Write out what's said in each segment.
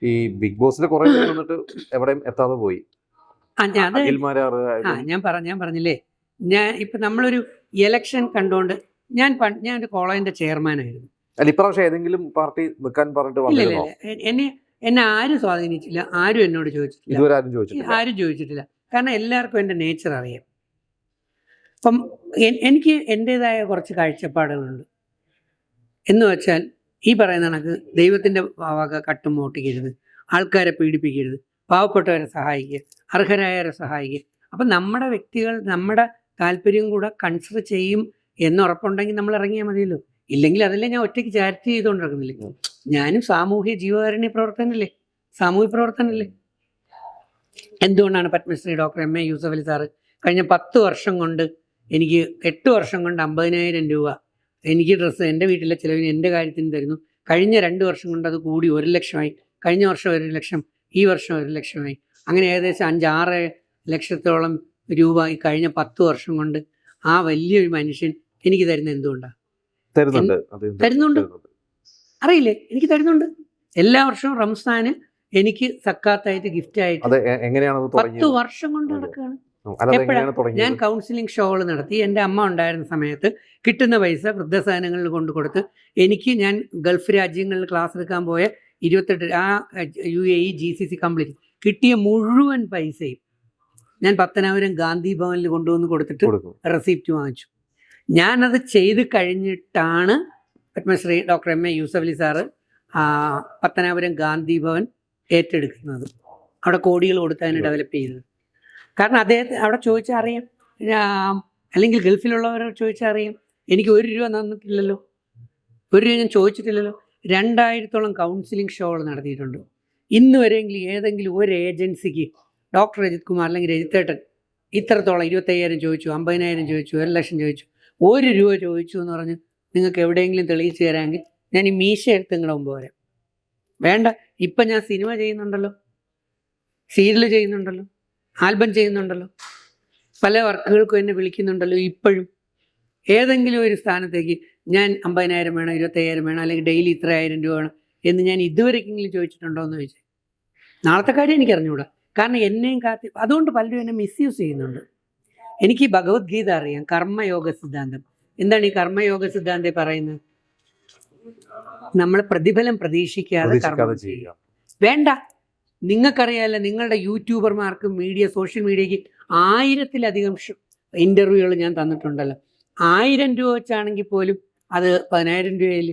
ഈ ബിഗ് ബോസിൽ കുറെ വന്നിട്ട് എവിടെയും എത്താതെ പോയി. ഞാൻ പറഞ്ഞില്ലേ, ഇപ്പൊ നമ്മളൊരു ഇലക്ഷൻ കണ്ടുകൊണ്ട് ഞാൻ ഒരു കോളേജിന്റെ ചെയർമാനായിരുന്നു. ഇപ്രാവശ്യം ഏതെങ്കിലും പാർട്ടി നിൽക്കാൻ പറഞ്ഞിട്ട് എന്നെ ആരും സ്വാധീനിച്ചില്ല, ആരും എന്നോട് ചോദിച്ചിട്ടില്ല, ആരും ചോദിച്ചിട്ടില്ല. കാരണം എല്ലാവർക്കും എൻ്റെ നേച്ചർ അറിയാം. അപ്പം എനിക്ക് എൻ്റെതായ കുറച്ച് കാഴ്ചപ്പാടുകളുണ്ട്. എന്ന് വെച്ചാൽ ഈ പറയുന്ന കണക്ക് ദൈവത്തിൻ്റെ വക കട്ടും മോട്ടിക്കരുത്, ആൾക്കാരെ പീഡിപ്പിക്കരുത്, പാവപ്പെട്ടവരെ സഹായിക്കുക, അർഹരായവരെ സഹായിക്കുക. അപ്പം നമ്മുടെ വ്യക്തികൾ നമ്മുടെ താല്പര്യം കൂടെ കൺസിഡർ ചെയ്യും എന്നുറപ്പുണ്ടെങ്കിൽ നമ്മൾ ഇറങ്ങിയാൽ മതിയല്ലോ. ഇല്ലെങ്കിൽ അതല്ലേ ഞാൻ ഒറ്റയ്ക്ക് ചാരിറ്റി ചെയ്തുകൊണ്ട് നടക്കുന്നില്ലേ. ഞാനും സാമൂഹ്യ ജീവകാരുണ്യ പ്രവർത്തനല്ലേ, സാമൂഹ്യ പ്രവർത്തനല്ലേ. എന്തുകൊണ്ടാണ് Padmashri doctor M A Yusuf Ali sir കഴിഞ്ഞ 10 വർഷം കൊണ്ട് എനിക്ക് 8 വർഷം കൊണ്ട് 50,000 രൂപ എനിക്ക് ഡ്രസ്സ് എൻ്റെ വീട്ടിലെ ചിലവിന് എൻ്റെ കാര്യത്തിന് തരുന്നു. കഴിഞ്ഞ 2 വർഷം കൊണ്ട് അത് കൂടി 1 ലക്ഷമായി. കഴിഞ്ഞ വർഷം 1 ലക്ഷം, ഈ വർഷം 1 ലക്ഷമായി. അങ്ങനെ ഏകദേശം 5-6 ലക്ഷത്തോളം രൂപ ഈ കഴിഞ്ഞ 10 വർഷം കൊണ്ട് ആ വലിയൊരു മനുഷ്യൻ എനിക്ക് തരുന്ന എന്തുകൊണ്ടാണ്? തരുന്നുണ്ട്, അറിയില്ലേ, എനിക്ക് തരുന്നുണ്ട്. എല്ലാ വർഷവും റംസാന് എനിക്ക് സക്കാത്തായിട്ട് ഗിഫ്റ്റ് ആയിട്ട് 10 വർഷം കൊണ്ട് നടക്കുകയാണ്. എപ്പോഴാണ് ഞാൻ കൗൺസിലിംഗ് ഷോകൾ നടത്തി, എൻ്റെ അമ്മ ഉണ്ടായിരുന്ന സമയത്ത് കിട്ടുന്ന പൈസ വൃദ്ധസാധനങ്ങളിൽ കൊണ്ട് കൊടുത്ത് എനിക്ക് ഞാൻ ഗൾഫ് രാജ്യങ്ങളിൽ ക്ലാസ് എടുക്കാൻ പോയ 28 UAE GCC കംപ്ലീറ്റ് കിട്ടിയ മുഴുവൻ പൈസയും ഞാൻ പത്തനാപുരം ഗാന്ധി ഭവനിൽ കൊണ്ടുവന്ന് കൊടുത്തിട്ട് റെസിപ്റ്റ് വാങ്ങിച്ചു. ഞാനത് ചെയ്ത് കഴിഞ്ഞിട്ടാണ് Padmashri doctor M A Yusuf Ali sir Pathanapuram Gandhi Bhavan ഏറ്റെടുക്കുന്നത്, അവിടെ കോടികൾ കൊടുത്ത് അതിനെ ഡെവലപ്പ് ചെയ്തത്. കാരണം അദ്ദേഹത്തെ അവിടെ ചോദിച്ചാൽ അറിയാം, അല്ലെങ്കിൽ ഗൾഫിലുള്ളവരോട് ചോദിച്ചാൽ അറിയാം. എനിക്ക് 1 രൂപ തന്നിട്ടില്ലല്ലോ, 1 രൂപ ഞാൻ ചോദിച്ചിട്ടില്ലല്ലോ. 2000-ഓളം കൗൺസിലിംഗ് ഷോകൾ നടത്തിയിട്ടുണ്ട്. ഇന്ന് വരെയെങ്കിലും ഏതെങ്കിലും ഒരു ഏജൻസിക്ക് ഡോക്ടർ രജിത് കുമാർ അല്ലെങ്കിൽ രജിത്തേട്ടൻ ഇത്രത്തോളം 25,000 ചോദിച്ചു, 50,000 ചോദിച്ചു, 1 ലക്ഷം ചോദിച്ചു, 1 രൂപ ചോദിച്ചു എന്ന് പറഞ്ഞ് നിങ്ങൾക്ക് എവിടെയെങ്കിലും തെളിയിച്ച് തരാമെങ്കിൽ ഞാൻ ഈ മീശ എടുത്ത് നിങ്ങളുടെ മുമ്പ് വരാം. വേണ്ട, ഇപ്പം ഞാൻ സിനിമ ചെയ്യുന്നുണ്ടല്ലോ, സീരിയൽ ചെയ്യുന്നുണ്ടല്ലോ, ആൽബം ചെയ്യുന്നുണ്ടല്ലോ, പല വർക്കുകൾക്കും എന്നെ വിളിക്കുന്നുണ്ടല്ലോ. ഇപ്പോഴും ഏതെങ്കിലും ഒരു സ്ഥാനത്തേക്ക് ഞാൻ 50,000 വേണം, 25,000 വേണം, അല്ലെങ്കിൽ ഡെയിലി ഇത്ര 1000 രൂപ വേണം എന്ന് ഞാൻ ഇതുവരെക്കെങ്കിലും ചോദിച്ചിട്ടുണ്ടോ എന്ന് ചോദിച്ചാൽ നാളത്തെ കാര്യം എനിക്ക് അറിഞ്ഞുകൂടാ. കാരണം എന്നെയും അതുകൊണ്ട് പലരും എന്നെ മിസ്യൂസ് ചെയ്യുന്നുണ്ട്. എനിക്ക് ഭഗവത്ഗീത അറിയാം, കർമ്മയോഗ സിദ്ധാന്തം. എന്താണ് ഈ കർമ്മയോഗ സിദ്ധാന്തം പറയുന്നത്? നമ്മൾ പ്രതിഫലം പ്രതീക്ഷിക്കാതെ കർമ്മം ചെയ്യുക. വേണ്ട, നിങ്ങൾക്കറിയാമല്ലോ, നിങ്ങളുടെ യൂട്യൂബർമാർക്ക് സോഷ്യൽ മീഡിയയ്ക്ക് 1000-ലധികം ഇൻ്റർവ്യൂകൾ ഞാൻ തന്നിട്ടുണ്ടല്ലോ. 1000 രൂപ വെച്ചാണെങ്കിൽ പോലും അത് 10,000 രൂപയിൽ,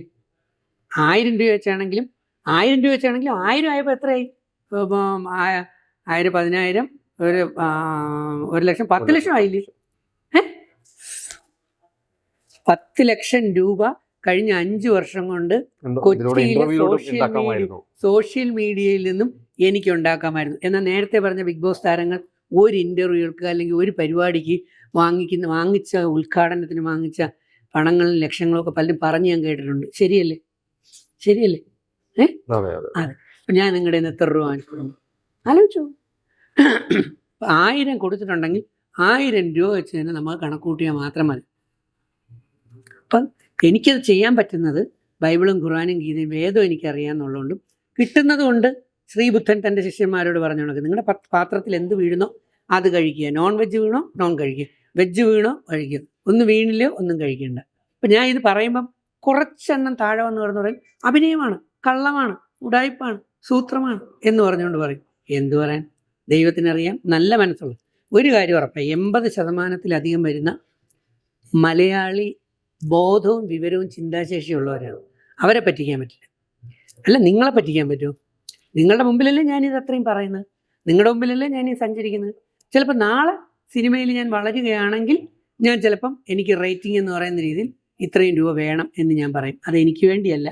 1000 രൂപ വെച്ചാണെങ്കിലും 1000 രൂപ വെച്ചാണെങ്കിലും 1000 ആയപ്പോൾ എത്രയായി? 1000, 10,000, 1 ലക്ഷം, 10 ലക്ഷം ആയില്ലേ? 10 ലക്ഷം രൂപ കഴിഞ്ഞ 5 വർഷം കൊണ്ട് കൊച്ചിയിലെ സോഷ്യൽ മീഡിയയിൽ നിന്നും എനിക്ക് ഉണ്ടാക്കാമായിരുന്നു. എന്നാൽ നേരത്തെ പറഞ്ഞ ബിഗ് ബോസ് താരങ്ങൾ ഒരു ഇൻ്റർവ്യൂകൾക്ക് അല്ലെങ്കിൽ ഒരു പരിപാടിക്ക് വാങ്ങിച്ച ഉദ്ഘാടനത്തിന് വാങ്ങിച്ച പണങ്ങളും ലക്ഷങ്ങളൊക്കെ പലരും പറഞ്ഞ് ഞാൻ കേട്ടിട്ടുണ്ട്. ശരിയല്ലേ? അതെ. ഞാൻ നിങ്ങളുടെ നിന്ന് എത്ര രൂപ വാങ്ങിച്ചു ആലോചിച്ചു. 1000 കൊടുത്തിട്ടുണ്ടെങ്കിൽ 1000 രൂപ വെച്ച് തന്നെ നമ്മൾ കണക്കൂട്ടിയാൽ മാത്രം മതി. അപ്പം എനിക്കത് ചെയ്യാൻ പറ്റുന്നത് ബൈബിളും ഖുർആനും ഗീതയും വേദവും എനിക്കറിയാമെന്നുള്ളതുകൊണ്ടും കിട്ടുന്നത് കൊണ്ട് ശ്രീബുദ്ധൻ തൻ്റെ ശിഷ്യന്മാരോട് പറഞ്ഞു കൊടുക്കുക, നിങ്ങളുടെ പാത്രത്തിൽ എന്ത് വീഴുന്നോ അത് കഴിക്കുക. നോൺ വെജ് വീണോ നോൺ കഴിക്കുക, വെജ് വീണോ കഴിക്കുക, ഒന്നും വീണില്ലോ ഒന്നും കഴിക്കണ്ട. അപ്പം ഞാൻ ഇത് പറയുമ്പം കുറച്ചെണ്ണം താഴെ വന്ന് പറയും അഭിനയമാണ്, കള്ളമാണ്, ഉടായ്പാണ്, സൂത്രമാണ് എന്ന് പറഞ്ഞുകൊണ്ട് പറയും. എന്തു പറയാൻ, ദൈവത്തിനറിയാം. നല്ല മനസ്സുള്ള ഒരു കാര്യം ഉറപ്പാണ്, 80%-ലധികം വരുന്ന മലയാളി ബോധവും വിവരവും ചിന്താശേഷിയുള്ളവരാണ്. അവരെ പറ്റിക്കാൻ പറ്റില്ല. അല്ല, നിങ്ങളെ പറ്റിക്കാൻ പറ്റുമോ? നിങ്ങളുടെ മുമ്പിലല്ലേ ഞാനിത് അത്രയും പറയുന്നത്, നിങ്ങളുടെ മുമ്പിലല്ലേ ഞാനീ സഞ്ചരിക്കുന്നത്. ചിലപ്പോൾ നാളെ സിനിമയിൽ ഞാൻ വളരുകയാണെങ്കിൽ ഞാൻ ചിലപ്പം എനിക്ക് റേറ്റിംഗ് എന്ന് പറയുന്ന രീതിയിൽ ഇത്രയും രൂപ വേണം എന്ന് ഞാൻ പറയും. അതെനിക്ക് വേണ്ടിയല്ല,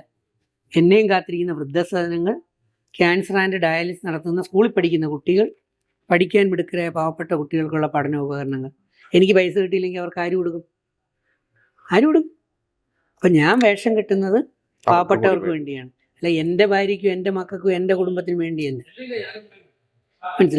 എന്നെയും കാത്തിരിക്കുന്ന വൃദ്ധസദനങ്ങൾ, ക്യാൻസർ ആൻഡ് ഡയാലിസിസ് നടത്തുന്ന സ്കൂളിൽ പഠിക്കുന്ന കുട്ടികൾ, പഠിക്കാൻ മിടുക്കരായ പാവപ്പെട്ട കുട്ടികൾക്കുള്ള പഠനോപകരണങ്ങൾ. എനിക്ക് പൈസ കിട്ടിയില്ലെങ്കിൽ അവർക്ക് ആര് കൊടുക്കും? അപ്പം ഞാൻ വേഷം കെട്ടുന്നത് പാവപ്പെട്ടവർക്ക് വേണ്ടിയാണ്, അല്ല എൻ്റെ ഭാര്യയ്ക്കും എൻ്റെ മക്കൾക്കും എൻ്റെ കുടുംബത്തിനും വേണ്ടിയല്ല. മനസ്സിലായി?